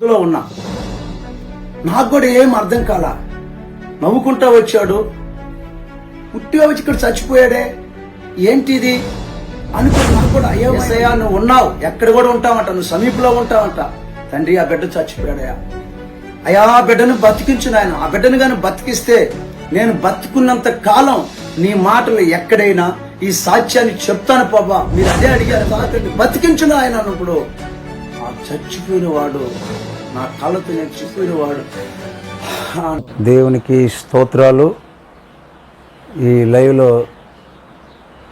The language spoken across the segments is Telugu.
ఇందులో ఉన్నా నాకు కూడా ఏం అర్థం కాలా. నవ్వుకుంటా వచ్చాడు, పుట్టిగా వచ్చి ఇక్కడ చచ్చిపోయాడే, ఏంటిది అనుకుని నాకు కూడా అయ్యా నువ్వు ఉన్నావు, ఎక్కడ కూడా ఉంటావంట, నువ్వు సమీపంలో ఉంటావంట. తండ్రి ఆ బిడ్డ చచ్చిపోయాడయా, అయ్యా ఆ బిడ్డను బతికించు నాయన, ఆ బిడ్డను కానీ బతికిస్తే నేను బతుకున్నంత కాలం నీ మాటలు ఎక్కడైనా ఈ సాక్ష్యాన్ని చెప్తాను బాబా. మీరు అదే అడిగారు, తాకండి బతికించు ఆయన అన్నప్పుడు ఆ చచ్చిపోయిన వాడు నా కళ్ళతో నేను చచ్చిపోయిన వాడు. దేవునికి స్తోత్రాలు. ఈ లైవ్లో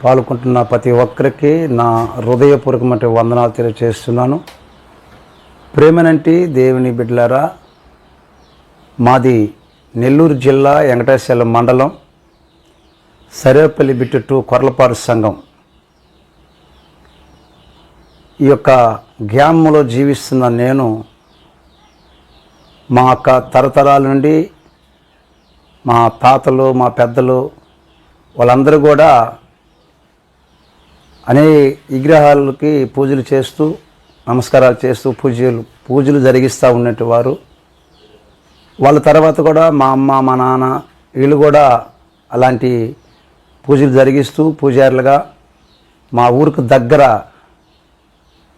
పాల్గొంటున్న ప్రతి ఒక్కరికి నా హృదయపూర్వకమైన వందనాలు తెలియజేస్తున్నాను. ప్రేమనంటి దేవుని బిడ్డలారా, మాది నెల్లూరు జిల్లా వెంకటేశ్వర మండలం సరేపల్లి బిట్టు కొర్లపాడు సంఘం. ఈ యొక్క గ్రామంలో జీవిస్తున్న నేను మా అక్క తరతరాల నుండి మా తాతలు మా పెద్దలు వాళ్ళందరూ కూడా అనేక విగ్రహాలకి పూజలు చేస్తూ నమస్కారాలు చేస్తూ పూజలు జరిగిస్తూ ఉన్నట్టు వారు. వాళ్ళ తర్వాత కూడా మా అమ్మ మా నాన్న వీళ్ళు కూడా అలాంటి పూజలు జరిగిస్తూ పూజారులుగా మా ఊరికి దగ్గర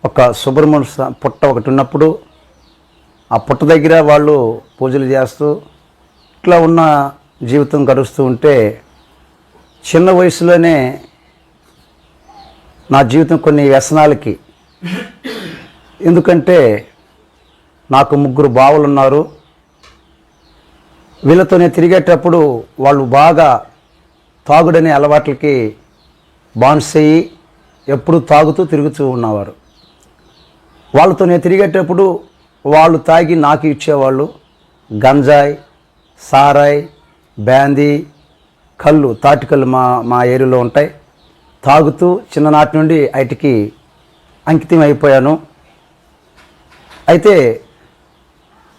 ఒక సుబ్రహ్మణ్య పుట్ట ఒకటి ఉన్నప్పుడు ఆ పుట్ట దగ్గర వాళ్ళు పూజలు చేస్తూ ఇట్లా ఉన్న జీవితం గడుస్తూ ఉంటే చిన్న వయసులోనే నా జీవితం కొన్ని వ్యసనాలకి, ఎందుకంటే నాకు 3 బావలు ఉన్నారు. వీళ్ళతో నేను తిరిగేటప్పుడు వాళ్ళు బాగా తాగుడనే అలవాట్లకి బానిసయ్యి ఎప్పుడు తాగుతూ తిరుగుతూ ఉన్నవారు. వాళ్ళతో నేను తిరిగేటప్పుడు వాళ్ళు తాగి నాకు ఇచ్చేవాళ్ళు. గంజాయి, సారాయి, బ్యాందీ, కళ్ళు, తాటికళ్ళు మా ఏరియాలో ఉంటాయి. తాగుతూ చిన్ననాటి నుండి వాటికి అంకితం అయిపోయాను. అయితే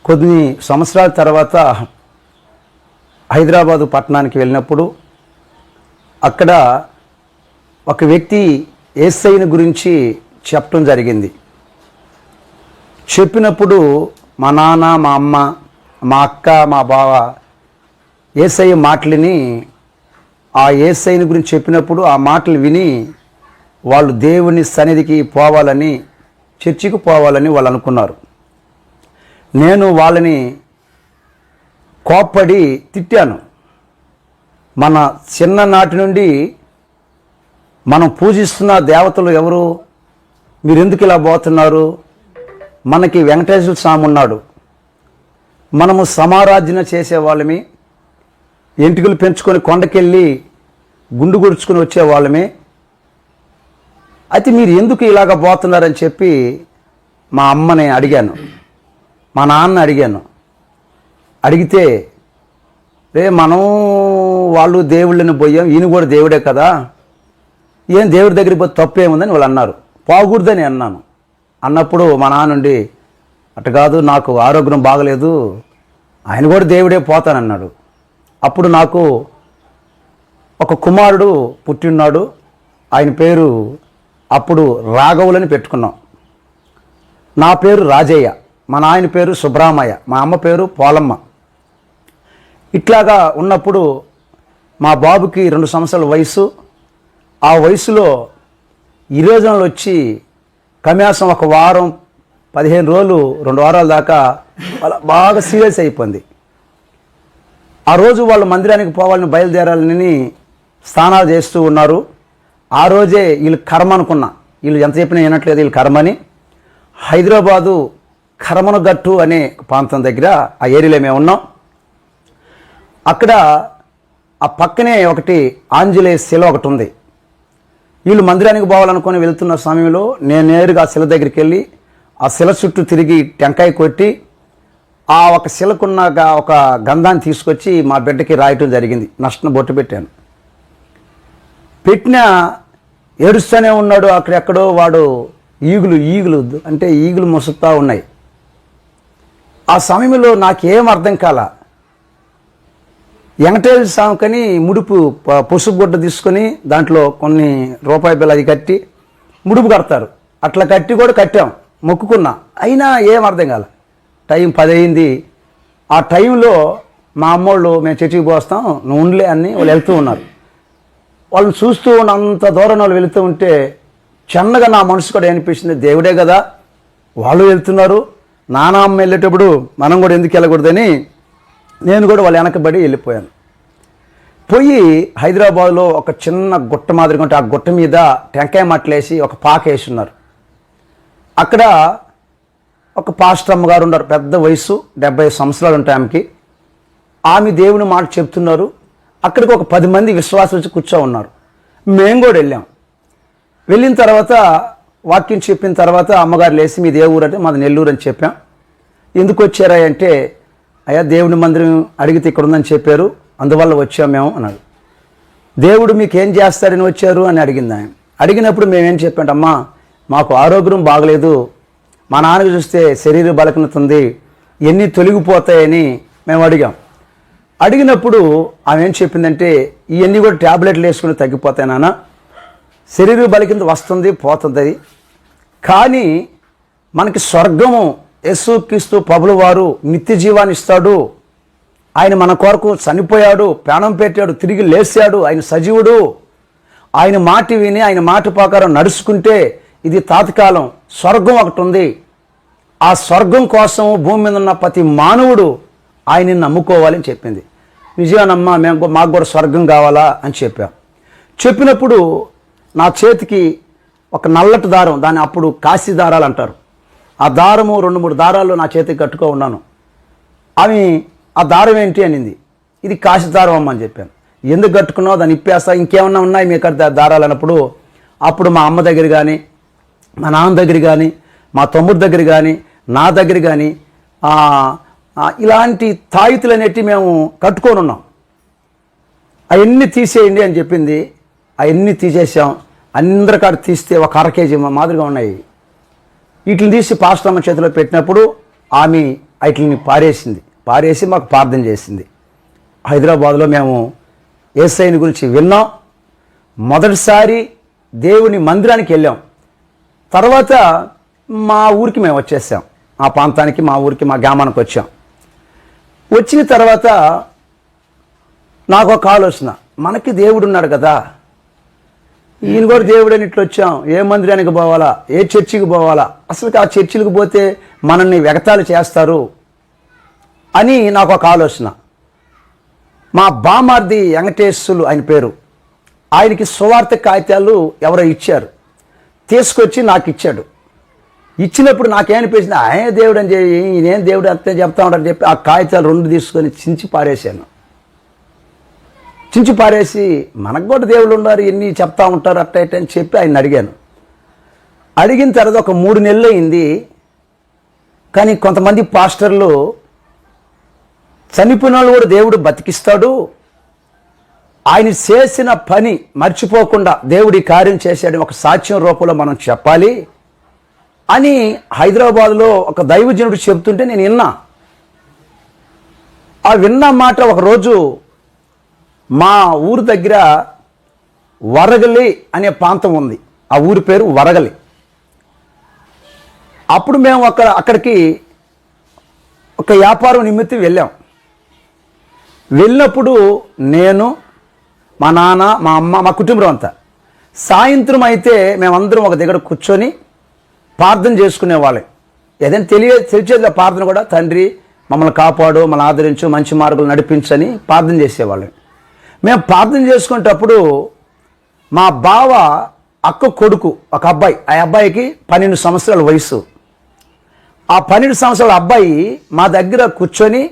కొన్ని సంవత్సరాల తర్వాత హైదరాబాదు పట్టణానికి వెళ్ళినప్పుడు అక్కడ ఒక వ్యక్తి యేసయ్యను గురించి చెప్పడం జరిగింది. చెప్పినప్పుడు మా నాన్న, మా అమ్మ, మా అక్క, మా బావ యేసయ్య మాటలని, ఆ యేసయ్యని గురించి చెప్పినప్పుడు ఆ మాటలు విని వాళ్ళు దేవుని సన్నిధికి పోవాలని, చర్చికి పోవాలని వాళ్ళు అనుకున్నారు. నేను వాళ్ళని కోప్పడి తిట్టాను. మన చిన్ననాటి నుండి మనం పూజిస్తున్న దేవతలు ఎవరు? మీరు ఎందుకు ఇలా పోతున్నారు? మనకి వెంకటేశ్వర స్వామి ఉన్నాడు, మనము సమారాధన చేసేవాళ్ళమి, ఎంటుకలు పెంచుకొని కొండకెళ్ళి గుండు గుడుచుకొని వచ్చేవాళ్ళమే. అయితే మీరు ఎందుకు ఇలాగ పోతున్నారని చెప్పి మా అమ్మని అడిగాను, మా నాన్న అడిగాను. అడిగితే మనం వాళ్ళు దేవుళ్ళని పోయాం, ఈయన కూడా దేవుడే కదా, ఏం దేవుడి దగ్గరికి పోతే తప్పేముందని వాళ్ళు అన్నారు. పోకూడదని అన్నాను. అన్నప్పుడు మా నాన్నుండి అటు కాదు, నాకు ఆరోగ్యం బాగలేదు, ఆయన కూడా దేవుడే పోతానన్నాడు. అప్పుడు నాకు ఒక కుమారుడు పుట్టిన్నాడు. ఆయన పేరు అప్పుడు రాఘవులని పెట్టుకున్నాం. నా పేరు రాజయ్య, మా నాయన పేరు సుబ్రామయ్య, మా అమ్మ పేరు పోలమ్మ. ఇట్లాగా ఉన్నప్పుడు మా బాబుకి 2 సంవత్సరాల వయసు. ఆ వయసులో ఈరోజులు వచ్చి కనీసం 1 వారం 15 రోజులు 2 వారాల దాకా బాగా సీరియస్ అయిపోయింది. ఆ రోజు వాళ్ళు మందిరానికి పోవాలని బయలుదేరాలని స్నానాలు చేస్తూ ఉన్నారు. ఆ రోజే వీళ్ళు కర్మ అనుకున్నా, వీళ్ళు ఎంత చెప్పినా వినట్లేదు, వీళ్ళు కర్మని హైదరాబాదు కరమనగట్టు అనే ప్రాంతం దగ్గర ఆ ఏరియాలో మేము ఉన్నాం. అక్కడ ఆ పక్కనే ఒకటి ఆంజనేయ శిల ఒకటి ఉంది. వీళ్ళు మందిరానికి పోవాలనుకొని వెళ్తున్న సమయంలో నేను నేరుగా ఆ శిల దగ్గరికి వెళ్ళి ఆ శిల చుట్టూ తిరిగి టెంకాయ కొట్టి ఆ ఒక శిలకున్న ఒక గంధాన్ని తీసుకొచ్చి మా బిడ్డకి రాయటం జరిగింది. నష్టం బొట్టు పెట్టాను. పెట్టినా ఏడుస్తూనే ఉన్నాడు. అక్కడెక్కడో వాడు ఈగులు అంటే ఈగులు మొసుకుతూ ఉన్నాయి. ఆ సమయంలో నాకేం అర్థం కాల. వెంకటేశ్వర స్వామికని ముడుపు పసుపు గుడ్డ తీసుకొని దాంట్లో కొన్ని రూపాయి బిళ్ళ అది కట్టి ముడుపు కడతారు. అట్లా కట్టి కూడా కట్టాం, మొక్కుకున్నా. అయినా ఏం అర్థం కాల. టైం 10 అయింది. ఆ టైంలో మా అమ్మోళ్ళు మేము చర్చికి పోస్తాం నువ్వు ఉండలే అని వాళ్ళు వెళ్తూ ఉన్నారు. వాళ్ళని చూస్తూ ఉన్న అంత దూరం వాళ్ళు వెళుతూ ఉంటే చిన్నగా నా మనసు కూడా అనిపించింది, దేవుడే కదా వాళ్ళు వెళ్తున్నారు, నాన్నమ్మ వెళ్ళేటప్పుడు మనం కూడా ఎందుకు వెళ్ళకూడదని నేను కూడా వాళ్ళు వెనకబడి వెళ్ళిపోయాను. పోయి హైదరాబాద్లో ఒక చిన్న గుట్ట మాదిరిగా ఉంటే ఆ గుట్ట మీద టెంకాయ మట్టలేసి ఒక పాక వేసి ఉన్నారు. అక్కడ ఒక పాస్టర్ అమ్మగారు ఉన్నారు, పెద్ద వయసు 70 సంవత్సరాలు ఉంటాయి ఆమెకి. ఆమె దేవుని మాట చెప్తున్నారు. అక్కడికి ఒక 10 మంది విశ్వాసం వచ్చి కూర్చో ఉన్నారు. మేము కూడా వెళ్ళాం. వెళ్ళిన తర్వాత వాక్యం చెప్పిన తర్వాత అమ్మగారు లేచి మీ దేవుడు అంటే మాది నెల్లూరు అని చెప్పాం. ఎందుకు వచ్చారా అంటే అయ్యా దేవుని మందిరం అడిగితే ఇక్కడ ఉందని చెప్పారు, అందువల్ల వచ్చాం మేము అన్నాడు. దేవుడు మీకు ఏం చేస్తారని వచ్చారు అని అడిగింది ఆయన. అడిగినప్పుడు మేమేం చెప్పాం, అమ్మా మాకు ఆరోగ్యం బాగలేదు, మా నాన్నకు చూస్తే శరీర బలహీనత ఉంది, ఎన్ని తొలగిపోతాయని మేము అడిగాం. అడిగినప్పుడు ఆమె ఏం చెప్పిందంటే ఇవన్నీ కూడా ట్యాబ్లెట్లు వేసుకుని తగ్గిపోతాయి నాన్న, శరీర బలహీనత వస్తుంది పోతుంది, కానీ మనకి స్వర్గము యేసుక్రీస్తు ప్రభువు వారు నిత్య జీవాన్ని ఇస్తాడు, ఆయన మన కొరకు చనిపోయాడు, ప్రాణం పెట్టాడు, తిరిగి లేచాడు, ఆయన సజీవుడు, ఆయన మాట విని ఆయన మాట ప్రకారం నడుచుకుంటే ఇది తాత్కాలం, స్వర్గం ఒకటి ఉంది, ఆ స్వర్గం కోసం భూమి మీద ఉన్న ప్రతి మానవుడు ఆయన్ని నమ్ముకోవాలని చెప్పింది. నిజమేనమ్మా మాకు కూడా స్వర్గం కావాలా అని చెప్పాం. చెప్పినప్పుడు నా చేతికి ఒక నల్లటి దారం, దాన్ని అప్పుడు కాశీ దారాలు అంటారు, ఆ దారము 2-3 దారాలు నా చేతికి కట్టుకో ఉన్నాను. ఆమె ఆ దారం ఏంటి అనింది, ఇది కాశీ దారం అమ్మ అని చెప్పాను. ఎందుకు కట్టుకున్నావు, దాన్ని ఇప్పేస్తా, ఇంకేమన్నా ఉన్నాయి మీ ఇక్కడ దారాలు అన్నప్పుడు అప్పుడు మా అమ్మ దగ్గర కానీ మా నాన్న దగ్గర కానీ మా తమ్ముడి దగ్గర కానీ నా దగ్గర కానీ ఇలాంటి తాయితులు అనేటివి మేము కట్టుకొని ఉన్నాం, అవన్నీ తీసేయండి అని చెప్పింది. అవన్నీ తీసేసాం. అందరికాడ తీస్తే ఒక 1/2 కేజీ మాదిరిగా ఉన్నాయి. వీటిని తీసి పాస్టర్ అమ్మ చేతిలో పెట్టినప్పుడు ఆమె వీటిని పారేసి మాకు ప్రార్థన చేసింది. హైదరాబాద్లో మేము యేసయ్యని గురించి విన్నాం. మొదటిసారి దేవుని మందిరానికి వెళ్ళాం. తర్వాత మా ఊరికి మేము వచ్చేసాం, మా ప్రాంతానికి, మా ఊరికి, మా గ్రామానికి వచ్చాం. వచ్చిన తర్వాత నాకు ఒక ఆలోచన, మనకి దేవుడు ఉన్నాడు కదా, ఈయన కూడా దేవుడు అని ఇట్లా వచ్చాం, ఏ మందిరానికి పోవాలా, ఏ చర్చికి పోవాలా, అసలు ఆ చర్చిలకు పోతే మనల్ని వెగతాలు చేస్తారు అని నాకు ఒక ఆలోచన. మా బామార్ది వెంకటేశ్వరులు ఆయన పేరు, ఆయనకి సువార్త కాగితాలు ఎవరో ఇచ్చారు, తీసుకొచ్చి నాకు ఇచ్చాడు. ఇచ్చినప్పుడు నాకేమనిపించింది, ఆయన దేవుడు అని చెప్పి ఈయనేం దేవుడు అంతే చెప్తా ఉంటాడని చెప్పి ఆ కాగితాలు 2 తీసుకొని చించి పారేశాను. చించి పారేసి మనకు కూడా దేవుళ్ళు ఉన్నారు, ఎన్ని చెప్తా ఉంటారు అట్ట ఇట్ట అని చెప్పి ఆయన అడిగాను. అడిగిన తర్వాత ఒక 3 నెలలు అయింది. కానీ కొంతమంది పాస్టర్లు చనిపోయిన వాళ్ళు కూడా దేవుడు బతికిస్తాడు, ఆయన చేసిన పని మర్చిపోకుండా దేవుడి కార్యం చేశాడని ఒక సాక్ష్యం రూపంలో మనం చెప్పాలి అని హైదరాబాద్లో ఒక దైవజనుడు చెప్తుంటే నేను విన్నా. ఆ విన్న మాట ఒకరోజు మా ఊరు దగ్గర వరగలి అనే ప్రాంతం ఉంది, ఆ ఊరి పేరు వరగలి. అప్పుడు మేము అక్కడికి ఒక వ్యాపారం నిమిత్తం వెళ్ళాం. వెళ్ళినప్పుడు నేను, మా నాన్న, మా అమ్మ, మా కుటుంబం అంతా సాయంత్రం అయితే మేమందరం ఒక దగ్గర కూర్చొని ప్రార్థన చేసుకునేవాళ్ళం. ఏదైనా తెలిసేది ప్రార్థన కూడా, తండ్రి మమ్మల్ని కాపాడు, మమ్మల్ని ఆదరించు, మంచి మార్గాలు నడిపించని ప్రార్థన చేసేవాళ్ళం. మేము ప్రార్థన చేసుకునేటప్పుడు మా బావ అక్క కొడుకు ఒక అబ్బాయి, ఆ అబ్బాయికి 12 సంవత్సరాల వయసు. ఆ 12 సంవత్సరాల అబ్బాయి మా దగ్గర కూర్చొని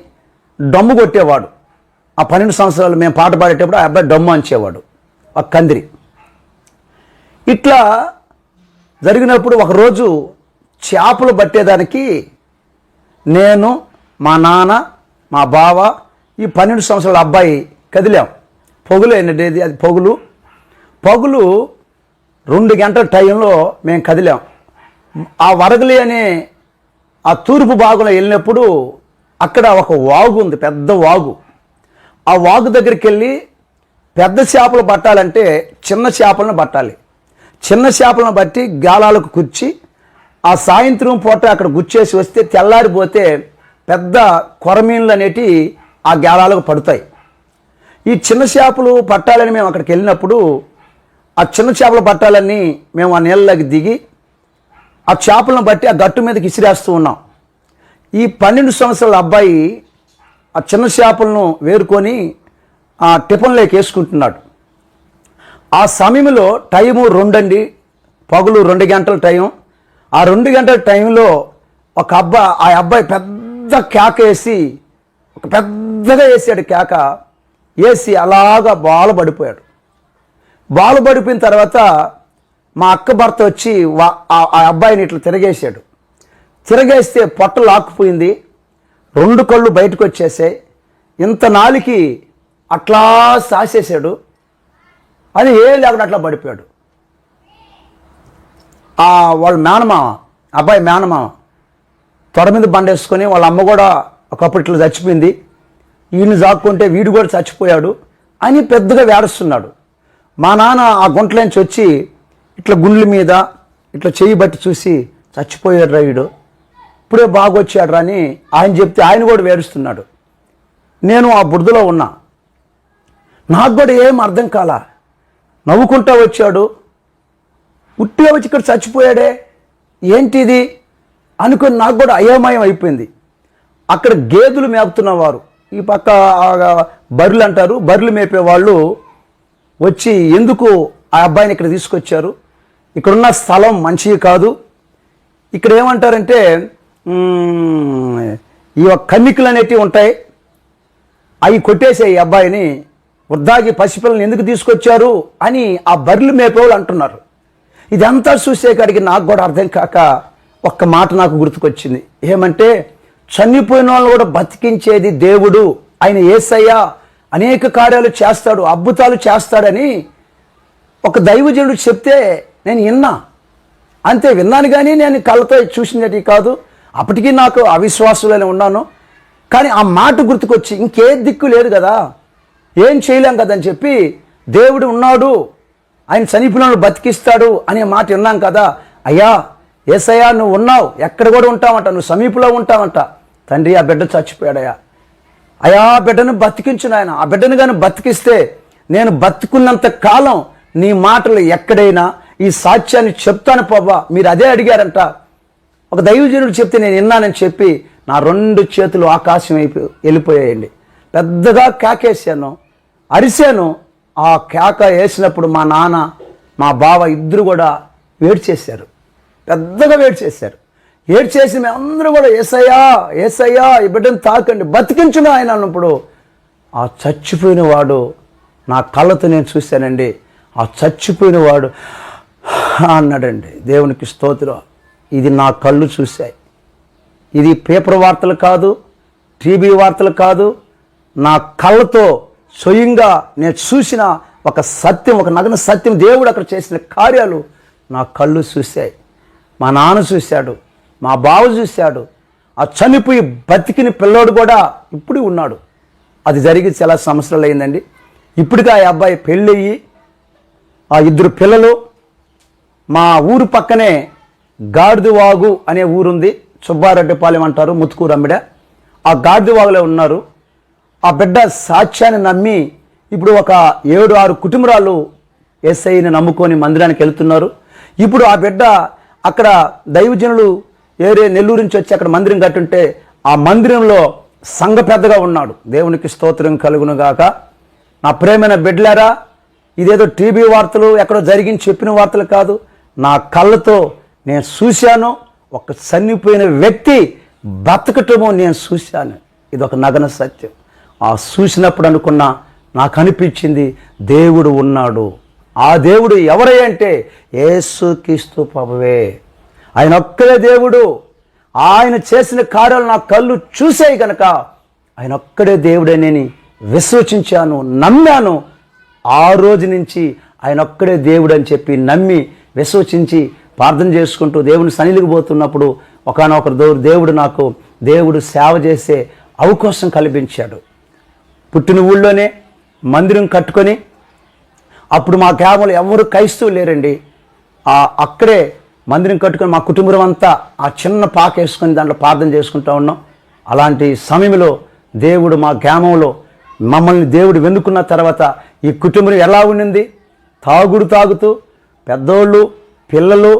డమ్ము కొట్టేవాడు. ఆ 12 సంవత్సరాలు మేము పాట పాడేటప్పుడు ఆ అబ్బాయి డమ్ము అంచేవాడు, ఒక కందిరి. ఇట్లా జరిగినప్పుడు ఒకరోజు చేపలు పట్టేదానికి నేను, మా నాన్న, మా బావ, ఈ 12 సంవత్సరాల అబ్బాయి కదిలాం. పొగులు ఏంటంటే అది పొగులు 2 గంటల టైంలో మేము కదిలాం. ఆ వరగలి అనే ఆ తూర్పు భాగంలో వెళ్ళినప్పుడు అక్కడ ఒక వాగు ఉంది, పెద్ద వాగు. ఆ వాగు దగ్గరికి వెళ్ళి పెద్ద చేపలు పట్టాలంటే చిన్న చేపలను పట్టాలి. చిన్న చేపలను బట్టి గాలాలకు కూర్చి ఆ సాయంత్రం పూట అక్కడ గుచ్చేసి వస్తే తెల్లారిపోతే పెద్ద కొరమీన్లు అనేటి ఆ గేలాలకు పడతాయి. ఈ చిన్న చేపలు పట్టాలని మేము అక్కడికి వెళ్ళినప్పుడు ఆ చిన్న చేపలు పట్టాలని మేము ఆ నీళ్ళకి దిగి ఆ చేపలను బట్టి ఆ గట్టు మీదకి ఇసిరేస్తూ ఉన్నాం. ఈ 12 సంవత్సరాల అబ్బాయి ఆ చిన్న చేపలను వేరుకొని ఆ టిఫిన్లోకి వేసుకుంటున్నాడు. ఆ సమయంలో టైము 2 అండి, పగులు 2 గంటల టైం. ఆ 2 గంటల టైంలో ఆ అబ్బాయి పెద్ద కేక వేసి పెద్దగా వేసాడు. కేక వేసి అలాగా బాలు పడిపోయాడు. బాలు పడిపోయిన తర్వాత మా అక్క భర్త వచ్చి ఆ అబ్బాయిని ఇట్లా తిరగేసాడు. తిరగేస్తే పొట్ట లాక్కుపోయింది, 2 కళ్ళు బయటకు వచ్చేసాయి, ఇంత నాలికి అట్లా సాసేసాడు. అది ఏం లేకుండా అట్లా పడిపోయాడు. వాళ్ళ మేనమామ, అబ్బాయి మేనమామ తొడ మీద బండేసుకొని వాళ్ళ అమ్మ కూడా ఒకప్పుడు ఇట్లా చచ్చిపోయింది, ఈయన్ని జాక్కుంటే వీడు కూడా చచ్చిపోయాడు అని పెద్దగా వేడుస్తున్నాడు. మా నాన్న ఆ గుంటలోంచి వచ్చి ఇట్లా గుండ్ల మీద ఇట్లా చెయ్యి బట్టి చూసి చచ్చిపోయాడు రా వీడు, ఇప్పుడే బాగొచ్చాడు రా అని ఆయన చెప్తే ఆయన కూడా వేడుస్తున్నాడు. నేను ఆ బురదలో ఉన్నా, నాకు కూడా ఏం అర్థం కాలా. నవ్వుకుంటా వచ్చాడు, ఉట్టిగా వచ్చి ఇక్కడ చచ్చిపోయాడే, ఏంటిది అనుకుని నాకు కూడా అయోమయం అయిపోయింది. అక్కడ గేదెలు మేపుతున్నవారు, ఈ పక్క బర్రెలు అంటారు, బర్రెలు మేపేవాళ్ళు వచ్చి ఎందుకు ఆ అబ్బాయిని ఇక్కడ తీసుకొచ్చారు, ఇక్కడున్న స్థలం మంచిది కాదు, ఇక్కడ ఏమంటారంటే ఈ కన్నికలు అనేటివి ఉంటాయి, అవి కొట్టేసే ఈ అబ్బాయిని, వృద్ధాకి పసిపిల్లని ఎందుకు తీసుకొచ్చారు అని ఆ బర్రెలు మేపేవాళ్ళు అంటున్నారు. ఇదంతా చూసేకాడికి నాకు కూడా అర్థం కాక ఒక్క మాట నాకు గుర్తుకొచ్చింది. ఏమంటే చనిపోయిన వాళ్ళు కూడా బతికించేది దేవుడు, ఆయన యేసయ్య అనేక కార్యాలు చేస్తాడు, అద్భుతాలు చేస్తాడని ఒక దైవజనుడు చెప్తే నేను విన్నా. అంతే, విన్నాను కానీ నేను కళ్ళతో చూసినట్టు కాదు. అప్పటికీ నాకు అవిశ్వాసులోనే ఉన్నాను. కానీ ఆ మాట గుర్తుకొచ్చి ఇంకే దిక్కు లేదు కదా, ఏం చేయలేం కదని చెప్పి దేవుడు ఉన్నాడు, ఆయన చనిపోయిన బతికిస్తాడు అనే మాట విన్నాం కదా. అయ్యా యేసయ్యా నువ్వు ఉన్నావు, ఎక్కడ కూడా ఉంటావంట, నువ్వు సమీపంలో ఉంటావంట. తండ్రి ఆ బిడ్డ చచ్చిపోయాడయ్యా, అయ్యా ఆ బిడ్డను బతికించు నాయన, ఆ బిడ్డను కానీ బతికిస్తే నేను బతుకున్నంత కాలం నీ మాటలు ఎక్కడైనా ఈ సాక్ష్యాన్ని చెప్తాను ప్రభా. మీరు అదే అడిగారంట. ఒక దైవజనుడు చెప్తే నేను విన్నానని చెప్పి నా 2 చేతులు ఆకాశం వెళ్ళిపోయాయండి. పెద్దగా కేకేసాను, అరిశాను. ఆ కేక వేసినప్పుడు మా నాన్న మా బావ ఇద్దరు కూడా ఏడ్చేశారు, పెద్దగా ఏడ్చేశారు. ఏడ్చేసి మేమందరూ కూడా యేసయ్యా యేసయ్యా ఈ బిడ్డను తాకండి, బతికించును ఆయన అన్నప్పుడు ఆ చచ్చిపోయిన వాడు నా కళ్ళతో నేను చూశానండి. ఆ చచ్చిపోయిన వాడు అన్నాడండి. దేవునికి స్తోత్రం. ఇది నా కళ్ళు చూశాయి. ఇది పేపర్ వార్తలు కాదు, టీవీ వార్తలు కాదు, నా కళ్ళతో స్వయంగా నేను చూసిన ఒక సత్యం, ఒక నగ్న సత్యం. దేవుడు అక్కడ చేసిన కార్యాలు నా కళ్ళు చూశాయి. మా నాన్న చూశాడు, మా బావ చూశాడు. ఆ చనిపోయి బతికిన పిల్లోడు కూడా ఇప్పుడు ఉన్నాడు. అది జరిగి చాలా సంవత్సరాలు అయిందండి. ఇప్పటికీ ఆ అబ్బాయి పెళ్ళయ్యి ఆ 2 పిల్లలు. మా ఊరు పక్కనే గాడిదవాగు అనే ఊరుంది, సుబ్బారెడ్డిపాలెం అంటారు, ముత్తుకూరు అమ్మిడ. ఆ గాడిదవాగులో ఉన్నారు. ఆ బిడ్డ సాక్ష్యాన్ని నమ్మి ఇప్పుడు ఒక 7-6 కుటుంబాలు యేసయ్యని నమ్ముకొని మందిరానికి వెళ్తున్నారు. ఇప్పుడు ఆ బిడ్డ అక్కడ దైవజనులు నెల్లూరు నుంచి వచ్చి అక్కడ మందిరం కట్టుంటే ఆ మందిరంలో సంఘ పెద్దగా ఉన్నాడు. దేవునికి స్తోత్రం కలుగును గాక. నా ప్రేమైన బిడ్డలారా, ఇదేదో టీవీ వార్తలు ఎక్కడో జరిగింది చెప్పిన వార్తలు కాదు, నా కళ్ళతో నేను చూశాను. ఒక చనిపోయిన వ్యక్తి బతకటము నేను చూశాను. ఇది ఒక నగ్న సత్యం. ఆ చూసినప్పుడు అనుకున్నా, నాకు అనిపించింది దేవుడు ఉన్నాడు. ఆ దేవుడు ఎవరై అంటే యేసుక్రీస్తు ప్రభువే. ఆయన ఒక్కడే దేవుడు. ఆయన చేసిన కార్యాలు నా కళ్ళు చూసాయి కనుక ఆయన ఒక్కడే దేవుడే నేను విశ్వసించాను, నమ్మాను. ఆ రోజు నుంచి ఆయన ఒక్కడే దేవుడు అని చెప్పి నమ్మి విశ్వసించి ప్రార్థన చేసుకుంటూ దేవుని సన్నిధికి పోతున్నప్పుడు ఒకానొక దేవుడు నాకు సేవ చేసే అవకాశం కల్పించాడు. పుట్టిన ఊళ్ళోనే మందిరం కట్టుకొని, అప్పుడు మా గ్రామంలో ఎవరు క్రైస్తవులు లేరండి. అక్కడే మందిరం కట్టుకొని మా కుటుంబం అంతా ఆ చిన్న పాక వేసుకొని దాంట్లో ప్రార్థన చేసుకుంటూ ఉన్నాం. అలాంటి సమయంలో దేవుడు మా గ్రామంలో మమ్మల్ని దేవుడు వెన్నుకున్న తర్వాత ఈ కుటుంబం ఎలా ఉండింది? తాగుతూ పెద్దోళ్ళు పిల్లలు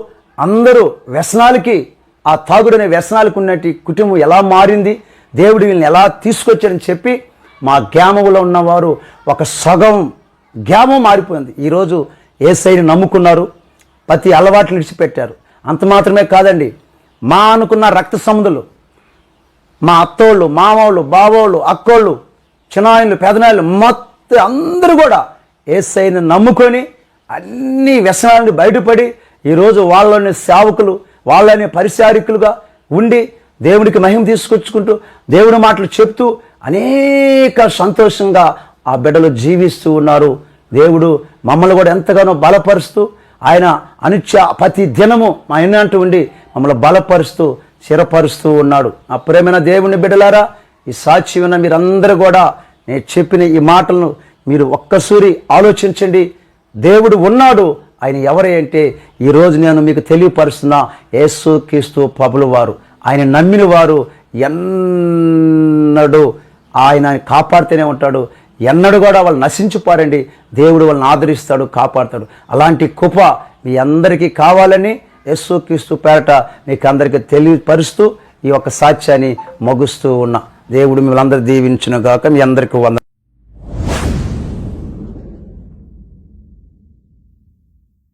అందరూ వ్యసనాలకి, ఆ తాగుడనే వ్యసనాలకు ఉన్నట్టు కుటుంబం ఎలా మారింది, దేవుడు వీళ్ళని ఎలా తీసుకొచ్చాడని చెప్పి మా గ్రామంలో ఉన్నవారు ఒక సగం గ్రామం మారిపోయింది. ఈరోజు యేసయ్యని నమ్ముకున్నారు, ప్రతి అలవాట్లు విడిచిపెట్టారు. అంత మాత్రమే కాదండి, మా అనుకున్న రక్త సంబంధులు, మా అత్తోళ్ళు, మామోళ్ళు, బావోళ్ళు, అక్కోళ్ళు, చిన్నాయన్లు, పెదనాయలు మొత్తం అందరూ కూడా యేసయ్యని నమ్ముకొని అన్ని వ్యసనాలను బయటపడి ఈరోజు వాళ్ళని సేవకులు, వాళ్ళని పరిచారికులుగా ఉండి దేవుడికి మహిమ తీసుకొచ్చుకుంటూ దేవుడి మాటలు చెప్తూ అనేక సంతోషంగా ఆ బిడ్డలు జీవిస్తూ ఉన్నారు. దేవుడు మమ్మల్ని కూడా ఎంతగానో బలపరుస్తూ ఆయన అనుత్య ప్రతి దినము మా ఎన్నంటూ ఉండి మమ్మల్ని బలపరుస్తూ స్థిరపరుస్తూ ఉన్నాడు. ఆ ప్రేమైన దేవుని బిడ్డలారా, ఈ సాక్షి ఉన్న మీరందరూ కూడా నేను చెప్పిన ఈ మాటలను మీరు ఒక్కసారి ఆలోచించండి. దేవుడు ఉన్నాడు. ఆయన ఎవరే అంటే ఈరోజు నేను మీకు తెలియపరుస్తున్నా, యేసుక్రీస్తు ప్రభులు వారు. ఆయన నమ్మిన వారు ఎన్నడూ ఆయన కాపాడుతూనే ఉంటాడు. ఎన్నడూ కూడా వాళ్ళు నశించిపోరండి. దేవుడు వాళ్ళని ఆదరిస్తాడు, కాపాడుతాడు. అలాంటి కృప మీ అందరికీ కావాలని యేసుక్రీస్తు పేరట మీకు అందరికీ తెలియపరుస్తూ ఈ యొక్క సాక్ష్యాన్ని ముగిస్తూ ఉన్నా. దేవుడు మిమ్మల్ని అందరూ దీవించును గాక. మీ అందరికీ వందనాలు.